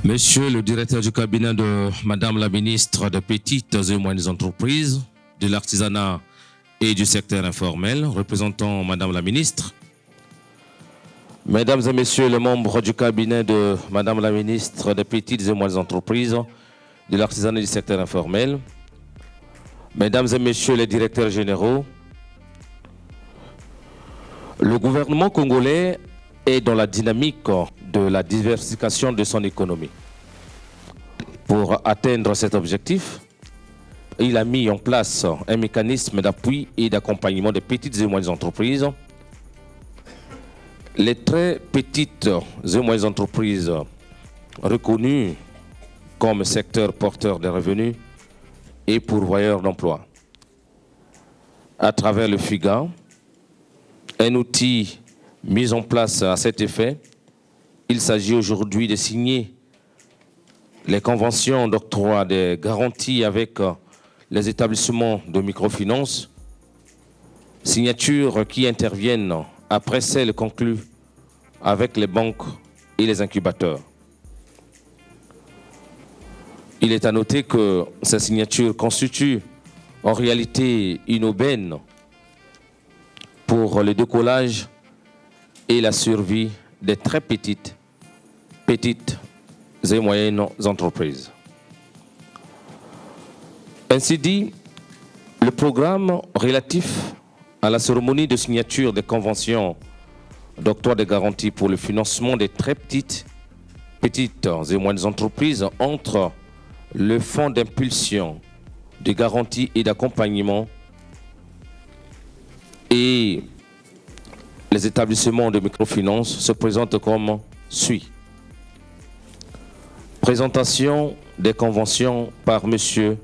Monsieur le directeur du cabinet de Madame la ministre des Petites et Moyennes Entreprises, de l'artisanat et du secteur informel, représentant Madame la ministre, Mesdames et Messieurs les membres du cabinet de Madame la ministre des Petites et Moyennes Entreprises, de l'artisanat et du secteur informel, Mesdames et Messieurs les directeurs généraux, le gouvernement congolais est dans la dynamique de la diversification de son économie. Pour atteindre cet objectif, il a mis en place un mécanisme d'appui et d'accompagnement des petites et moyennes entreprises. Les très petites et moyennes entreprises reconnues comme secteur porteur de revenus et pourvoyeur d'emplois. À travers le FIGA, un outil mis en place à cet effet, il s'agit aujourd'hui de signer les conventions d'octroi des garanties avec les établissements de microfinance, signatures qui interviennent après celles conclues avec les banques et les incubateurs. Il est à noter que ces signatures constituent en réalité une aubaine pour le décollage et la survie des très petites et moyennes entreprises. Ainsi dit, le programme relatif à la cérémonie de signature des conventions d'octroi de garanties pour le financement des très petites et moyennes entreprises entre le Fonds d'impulsion, de garantie et d'accompagnement et les établissements de microfinance se présentent comme suit. Présentation des conventions par Monsieur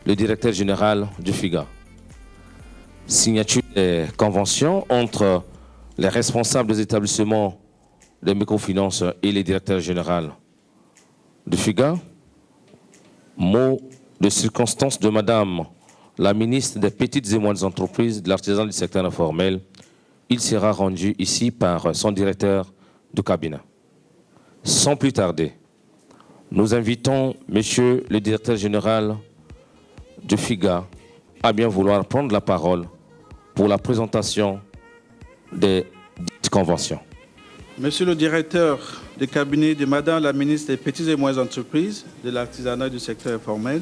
le directeur général du FIGA. Signature des conventions entre les responsables des établissements de microfinance et les directeurs généraux du FIGA. Mot de circonstance de Madame la ministre des Petites et Moyennes Entreprises, de l'artisanat du secteur informel. Il sera rendu ici par son directeur de cabinet. Sans plus tarder, nous invitons Monsieur le directeur général du FIGA à bien vouloir prendre la parole pour la présentation des conventions. Monsieur le directeur de cabinet de Madame la ministre des Petites et Moyennes Entreprises, de l'artisanat et du secteur informel,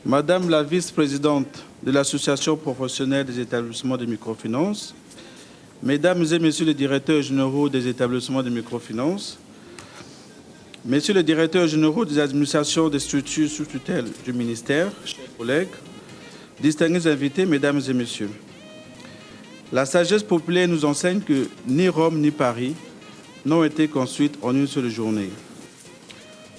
Madame la vice-présidente de l'Association professionnelle des établissements de microfinance, Mesdames et Messieurs les directeurs généraux des établissements de microfinance, Messieurs les directeurs généraux des administrations des structures sous tutelle du ministère, chers collègues, distingués invités, Mesdames et Messieurs, la sagesse populaire nous enseigne que ni Rome ni Paris n'ont été construites en une seule journée.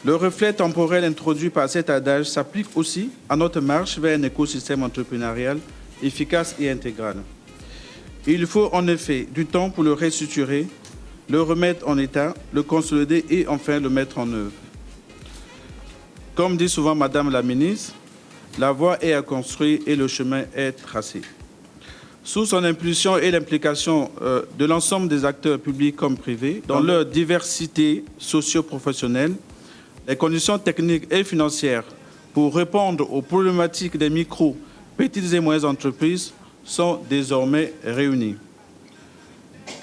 Le reflet temporel introduit par cet adage s'applique aussi à notre marche vers un écosystème entrepreneurial efficace et intégral. Il faut en effet du temps pour le restructurer, le remettre en état, le consolider et enfin le mettre en œuvre. Comme dit souvent Madame la ministre, la voie est à construire et le chemin est tracé. Sous son impulsion et l'implication de l'ensemble des acteurs publics comme privés, dans leur diversité socio-professionnelle, les conditions techniques et financières pour répondre aux problématiques des micro, petites et moyennes entreprises sont désormais réunies.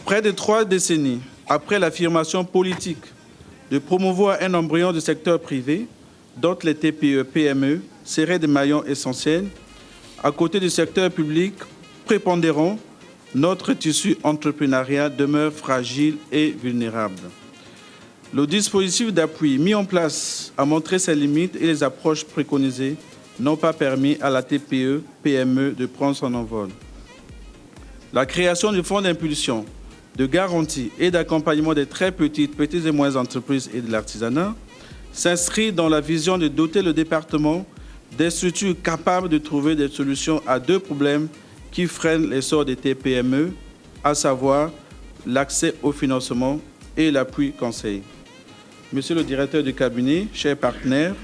Près de 3 décennies après l'affirmation politique de promouvoir un embryon du secteur privé, dont les TPE-PME seraient des maillons essentiels, à côté du secteur public prépondérant, notre tissu entrepreneurial demeure fragile et vulnérable. Le dispositif d'appui mis en place a montré ses limites et les approches préconisées n'ont pas permis à la TPE-PME de prendre son envol. La création du fonds d'impulsion, de garantie et d'accompagnement des très petites et moyennes entreprises et de l'artisanat s'inscrit dans la vision de doter le département des structures capables de trouver des solutions à 2 problèmes qui freinent l'essor des TPME, à savoir l'accès au financement et l'appui conseil. Monsieur le directeur du cabinet, chers partenaires,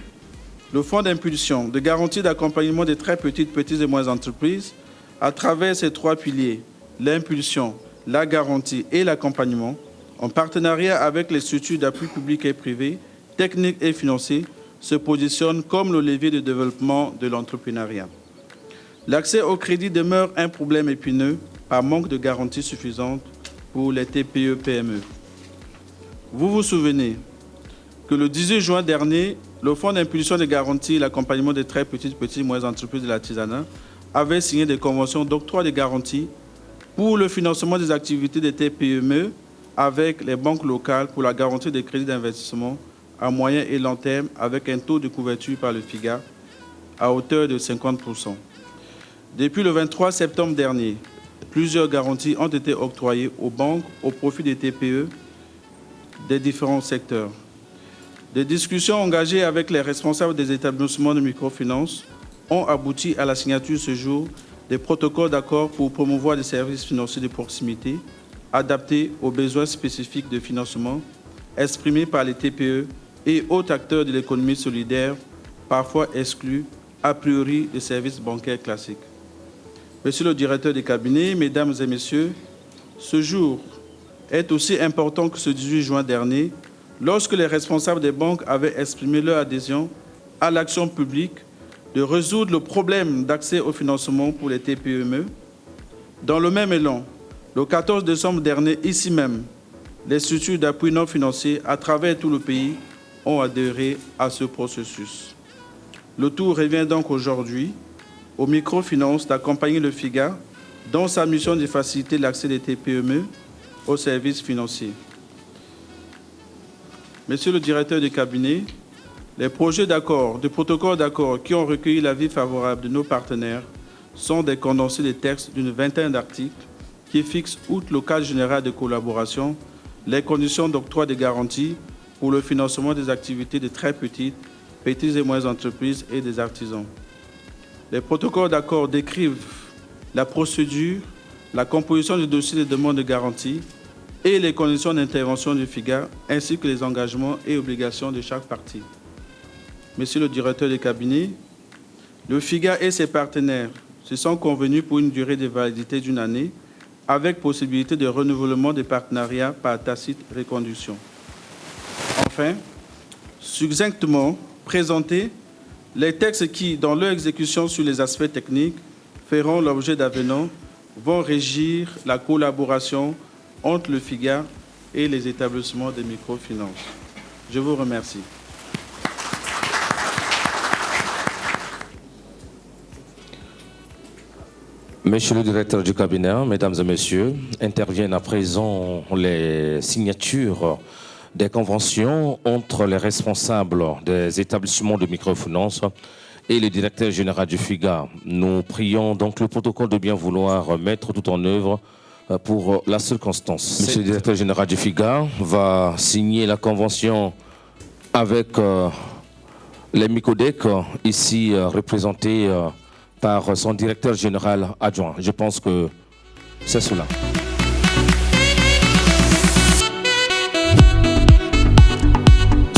le fonds d'impulsion, de garantie d'accompagnement des très petites et moyennes entreprises, à travers ces 3 piliers, l'impulsion, la garantie et l'accompagnement, en partenariat avec les structures d'appui public et privé, techniques et financiers se positionne comme le levier de développement de l'entrepreneuriat. L'accès au crédit demeure un problème épineux par manque de garanties suffisantes pour les TPE-PME. Vous vous souvenez que le 18 juin dernier, le Fonds d'impulsion des garanties et l'accompagnement des très petites et moyennes entreprises de l'artisanat avait signé des conventions d'octroi de garanties pour le financement des activités des TPE-PME avec les banques locales pour la garantie des crédits d'investissement à moyen et long terme avec un taux de couverture par le FIGA à hauteur de 50%. Depuis le 23 septembre dernier, plusieurs garanties ont été octroyées aux banques au profit des TPE des différents secteurs. Des discussions engagées avec les responsables des établissements de microfinance ont abouti à la signature ce jour des protocoles d'accord pour promouvoir des services financiers de proximité adaptés aux besoins spécifiques de financement exprimés par les TPE et autres acteurs de l'économie solidaire, parfois exclus a priori des services bancaires classiques. Monsieur le directeur des cabinets, mesdames et messieurs, ce jour est aussi important que ce 18 juin dernier, lorsque les responsables des banques avaient exprimé leur adhésion à l'action publique de résoudre le problème d'accès au financement pour les TPE-PME. Dans le même élan, le 14 décembre dernier, ici même, les structures d'appui non financier à travers tout le pays ont adhéré à ce processus. Le tour revient donc aujourd'hui aux microfinances d'accompagner le FIGA dans sa mission de faciliter l'accès des TPE-PME aux services financiers. Monsieur le directeur du cabinet, les projets d'accord, de protocoles d'accord qui ont recueilli l'avis favorable de nos partenaires sont des condensés de textes d'une vingtaine d'articles qui fixent, outre le cadre général de collaboration, les conditions d'octroi des garanties pour le financement des activités de très petites et moyennes entreprises et des artisans. Les protocoles d'accord décrivent la procédure, la composition du dossier de demande de garantie et les conditions d'intervention du FIGA, ainsi que les engagements et obligations de chaque partie. Monsieur le directeur des cabinets, le FIGA et ses partenaires se sont convenus pour une durée de validité d'une année, avec possibilité de renouvellement des partenariats par tacite reconduction. Enfin, succinctement présentés, les textes qui, dans leur exécution sur les aspects techniques, feront l'objet d'avenants, vont régir la collaboration entre le FIGA et les établissements de microfinance. Je vous remercie. Monsieur le directeur du cabinet, mesdames et messieurs, interviennent à présent les signatures des conventions entre les responsables des établissements de microfinance et le directeur général du FIGA. Nous prions donc le protocole de bien vouloir mettre tout en œuvre pour la circonstance. Monsieur le directeur général du FIGA va signer la convention avec les MICODEC, ici représentés par son directeur général adjoint. Je pense que c'est cela.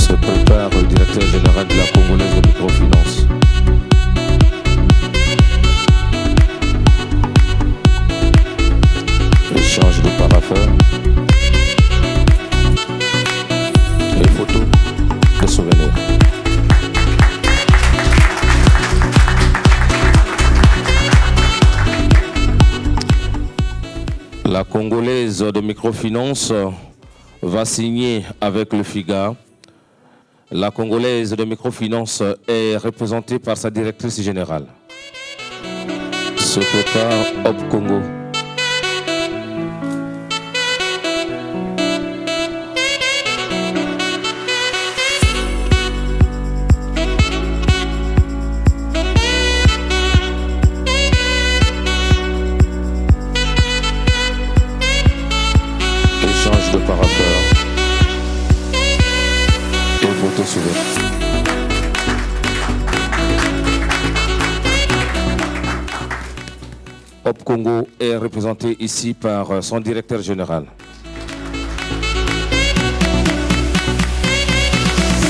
Se prépare le directeur général de la Congolaise de microfinance. Échange de parapheurs. Les photos, les souvenirs. La Congolaise de microfinance va signer avec le FIGA. La Congolaise de microfinance est représentée par sa directrice générale. Se prépare Hop Congo. De parapheurs et photos souvenirs. Hop Congo est représenté ici par son directeur général.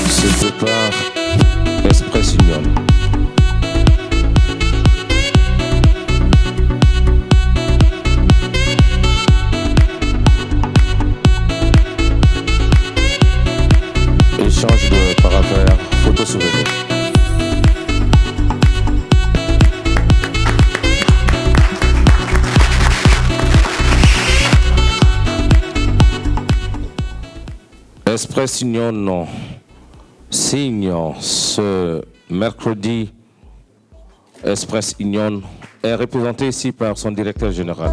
Se prépare Express Union. Échange de parapères, photos souvenirs. Express Union signe ce mercredi. Express Union est représenté ici par son directeur général.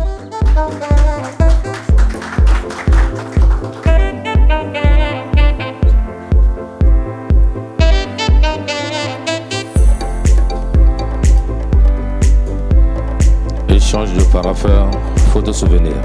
Échange de parapères, photos souvenirs.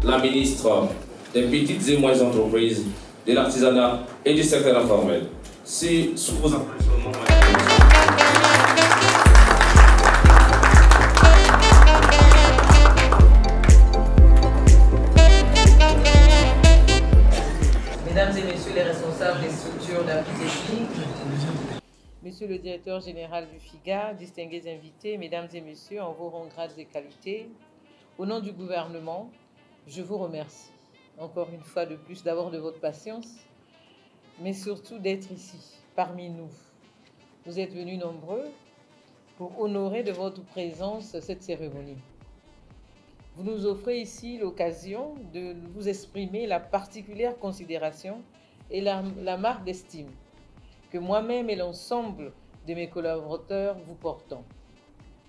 La ministre des petites et moyennes entreprises, de l'artisanat et du secteur informel. C'est sous vos applaudissements. Mesdames et messieurs les responsables des structures d'appui technique, monsieur le directeur général du FIGA, distingués invités, mesdames et messieurs, en vos rangs, grades et qualités, au nom du gouvernement, je vous remercie encore une fois de plus d'abord de votre patience, mais surtout d'être ici, parmi nous. Vous êtes venus nombreux pour honorer de votre présence cette cérémonie. Vous nous offrez ici l'occasion de vous exprimer la particulière considération et la marque d'estime que moi-même et l'ensemble de mes collaborateurs vous portons.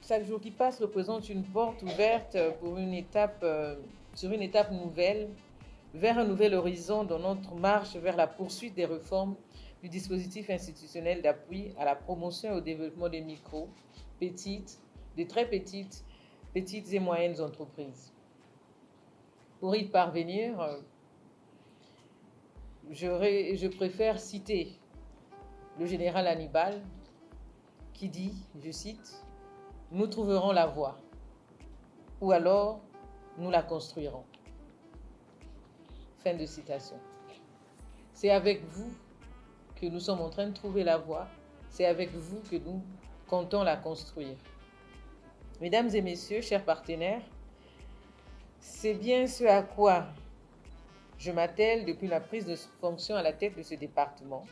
Chaque jour qui passe représente une porte ouverte pour sur une étape nouvelle, vers un nouvel horizon dans notre marche vers la poursuite des réformes du dispositif institutionnel d'appui à la promotion et au développement des micro, petites, des très petites et moyennes entreprises. Pour y parvenir, je préfère citer le général Hannibal qui dit, je cite, « Nous trouverons la voie, ou alors nous la construirons. » Fin de citation. C'est avec vous que nous sommes en train de trouver la voie, c'est avec vous que nous comptons la construire. Mesdames et messieurs, chers partenaires, c'est bien ce à quoi je m'attelle depuis la prise de fonction à la tête de ce département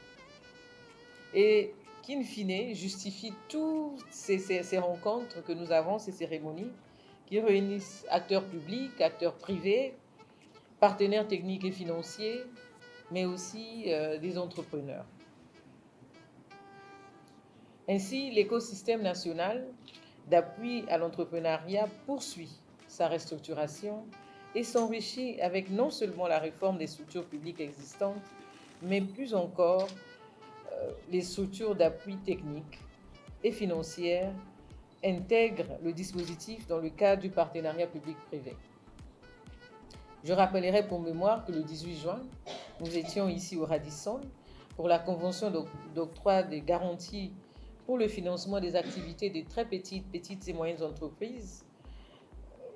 et qui, in fine, justifie toutes ces rencontres que nous avons, ces cérémonies qui réunissent acteurs publics, acteurs privés, partenaires techniques et financiers, mais aussi des entrepreneurs. Ainsi, l'écosystème national d'appui à l'entrepreneuriat poursuit sa restructuration et s'enrichit avec non seulement la réforme des structures publiques existantes, mais plus encore les structures d'appui technique et financières intègrent le dispositif dans le cadre du partenariat public-privé. Je rappellerai pour mémoire que le 18 juin, nous étions ici au Radisson pour la convention d'octroi des garanties pour le financement des activités des très petites et moyennes entreprises.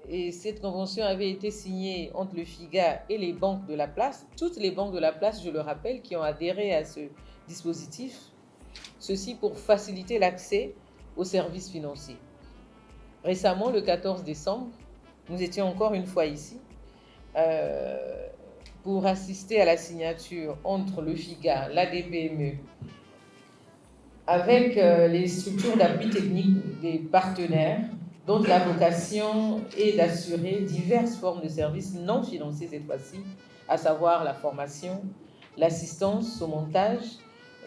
Et cette convention avait été signée entre le FIGA et les banques de la place, toutes les banques de la place, je le rappelle, qui ont adhéré à ce dispositif, ceci pour faciliter l'accès aux services financiers. Récemment, le 14 décembre, nous étions encore une fois ici pour assister à la signature entre le FIGA, l'ADPME, avec les structures d'appui technique des partenaires, dont la vocation est d'assurer diverses formes de services non financiers cette fois-ci, à savoir la formation, l'assistance au montage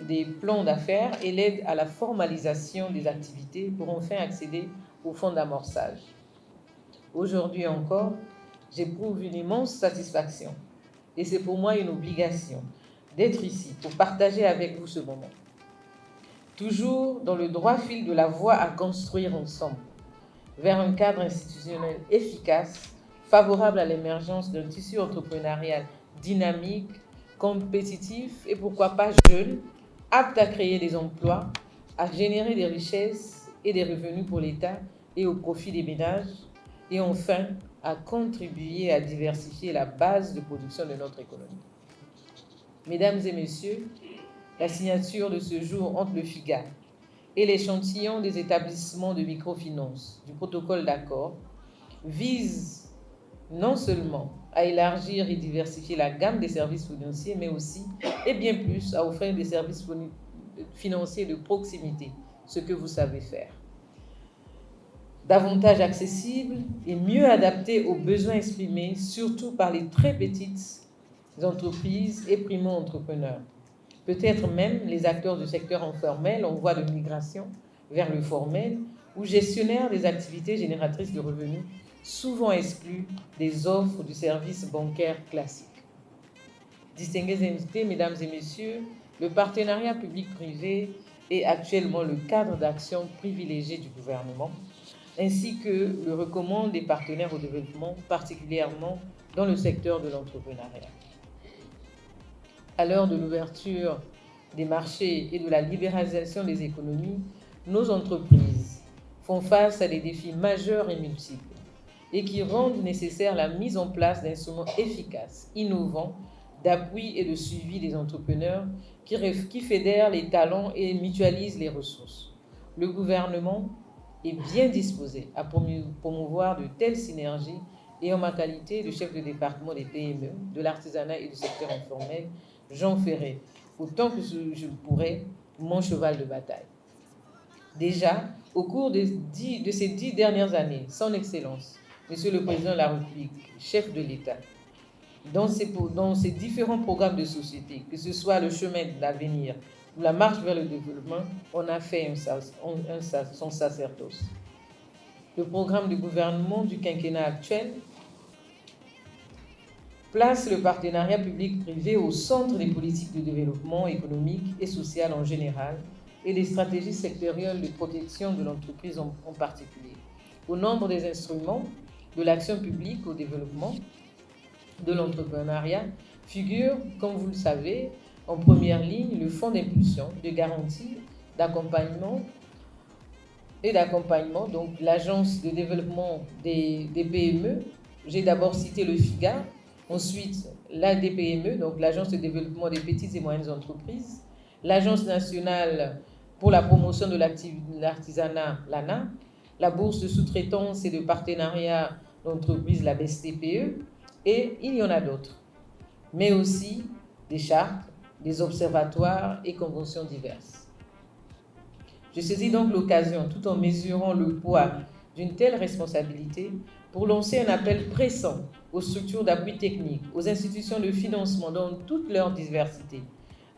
des plans d'affaires et l'aide à la formalisation des activités pour enfin accéder au fonds d'amorçage. Aujourd'hui encore, j'éprouve une immense satisfaction et c'est pour moi une obligation d'être ici pour partager avec vous ce moment. Toujours dans le droit fil de la voie à construire ensemble, vers un cadre institutionnel efficace, favorable à l'émergence d'un tissu entrepreneurial dynamique, compétitif et pourquoi pas jeune, apte à créer des emplois, à générer des richesses et des revenus pour l'État et au profit des ménages, et enfin à contribuer à diversifier la base de production de notre économie. Mesdames et messieurs, la signature de ce jour entre le FIGA et l'échantillon des établissements de microfinance du protocole d'accord vise non seulement à élargir et diversifier la gamme des services financiers, mais aussi, et bien plus, à offrir des services financiers de proximité, ce que vous savez faire. Davantage accessibles et mieux adaptés aux besoins exprimés, surtout par les très petites entreprises et primo-entrepreneurs. Peut-être même les acteurs du secteur informel en voie de migration vers le formel ou gestionnaires des activités génératrices de revenus, souvent exclus des offres du service bancaire classique. Distingués invités, mesdames et messieurs, le partenariat public-privé est actuellement le cadre d'action privilégié du gouvernement, ainsi que le recommandent les partenaires au développement, particulièrement dans le secteur de l'entrepreneuriat. À l'heure de l'ouverture des marchés et de la libéralisation des économies, nos entreprises font face à des défis majeurs et multiples et qui rendent nécessaire la mise en place d'instruments efficaces, innovants, d'appui et de suivi des entrepreneurs qui fédèrent les talents et mutualisent les ressources. Le gouvernement est bien disposé à promouvoir de telles synergies et en ma qualité de chef de département des PME, de l'artisanat et du secteur informel, j'en ferai autant que je pourrai mon cheval de bataille. Déjà, au cours de ces 10 dernières années, son Excellence, Monsieur le Président de la République, chef de l'État, dans ces différents programmes de société, que ce soit le chemin de l'avenir ou la marche vers le développement, on a fait son sacerdoce. Le programme de gouvernement du quinquennat actuel place le partenariat public-privé au centre des politiques de développement économique et social en général et des stratégies sectorielles de protection de l'entreprise en particulier. Au nombre des instruments de l'action publique au développement de l'entrepreneuriat figure, comme vous le savez, en première ligne le fonds d'impulsion, de garantie, d'accompagnement, donc l'agence de développement des PME. J'ai d'abord cité le FIGA, ensuite l'ADPME, donc l'agence de développement des petites et moyennes entreprises, l'agence nationale pour la promotion de l'artisanat, l'ANA, la bourse de sous-traitance et de partenariat d'entreprise, la BSTPE, et il y en a d'autres, mais aussi des chartes, des observatoires et conventions diverses. Je saisis donc l'occasion, tout en mesurant le poids d'une telle responsabilité, pour lancer un appel pressant aux structures d'appui technique, aux institutions de financement dans toute leur diversité,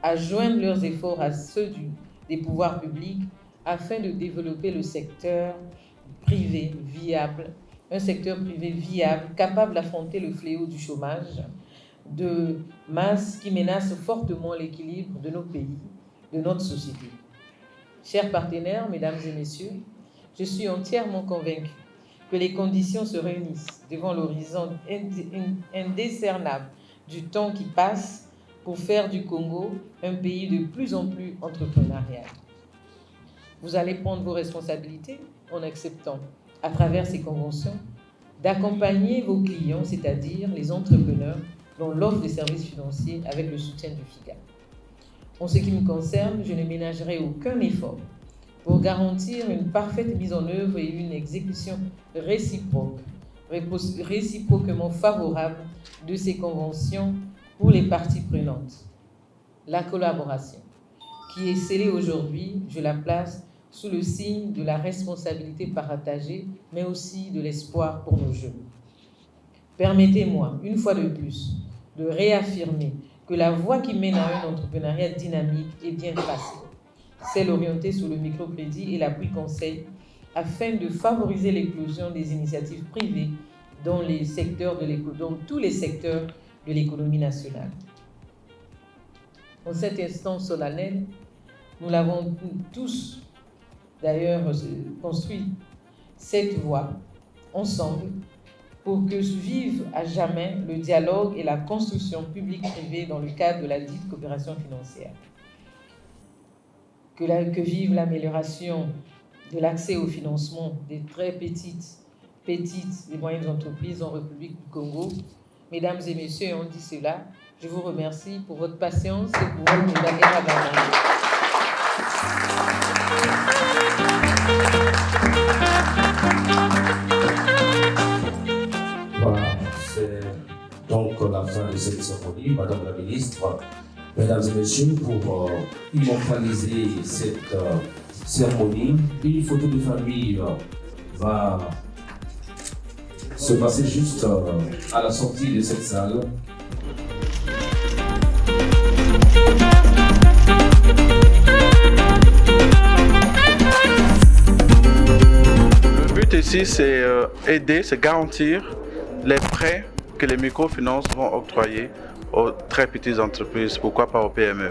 à joindre leurs efforts à ceux des pouvoirs publics afin de développer le secteur privé viable, un secteur privé viable, capable d'affronter le fléau du chômage de masse qui menace fortement l'équilibre de nos pays, de notre société. Chers partenaires, mesdames et messieurs, je suis entièrement convaincue que les conditions se réunissent devant l'horizon indécernable du temps qui passe pour faire du Congo un pays de plus en plus entrepreneurial. Vous allez prendre vos responsabilités en acceptant, à travers ces conventions, d'accompagner vos clients, c'est-à-dire les entrepreneurs, dans l'offre de services financiers avec le soutien du FIGA. En ce qui me concerne, je ne ménagerai aucun effort pour garantir une parfaite mise en œuvre et une exécution réciproquement favorable de ces conventions pour les parties prenantes. La collaboration, qui est scellée aujourd'hui, je la place sous le signe de la responsabilité partagée, mais aussi de l'espoir pour nos jeunes. Permettez-moi, une fois de plus, de réaffirmer que la voie qui mène à un entrepreneuriat dynamique est bien tracée. Celle orientée sur le microcrédit et l'appui conseil afin de favoriser l'éclosion des initiatives privées dans tous les secteurs de l'économie nationale. en cet instant solennel, nous l'avons tous d'ailleurs construit cette voie ensemble pour que vive à jamais le dialogue et la construction publique-privée dans le cadre de la dite coopération financière. Que vive l'amélioration de l'accès au financement des très petites et moyennes entreprises en République du Congo. Mesdames et messieurs, on dit cela. Je vous remercie pour votre patience et pour votre engagement. Voilà, c'est donc la fin de cette cérémonie. Madame la ministre, mesdames et messieurs, pour immortaliser cette cérémonie, une photo de famille va se passer juste à la sortie de cette salle. Le but ici, c'est aider, c'est garantir les prêts que les microfinances vont octroyer aux très petites entreprises, pourquoi pas aux PME.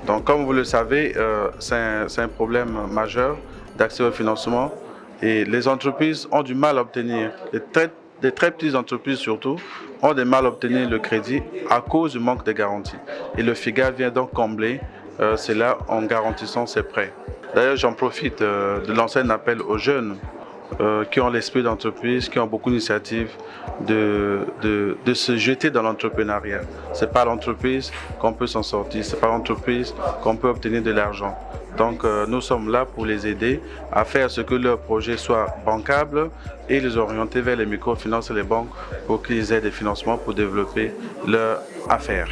Donc, comme vous le savez, c'est un problème majeur d'accès au financement et les entreprises ont du mal à obtenir, les très petites entreprises surtout, ont du mal à obtenir le crédit à cause du manque de garantie. Et le FIGA vient donc combler cela en garantissant ces prêts. D'ailleurs, j'en profite de lancer un appel aux jeunes qui ont l'esprit d'entreprise, qui ont beaucoup d'initiatives, de se jeter dans l'entrepreneuriat. Ce n'est pas l'entreprise qu'on peut s'en sortir, ce n'est pas l'entreprise qu'on peut obtenir de l'argent. Donc nous sommes là pour les aider à faire ce que leur projet soit bancable et les orienter vers les microfinances et les banques pour qu'ils aient des financements pour développer leur affaire.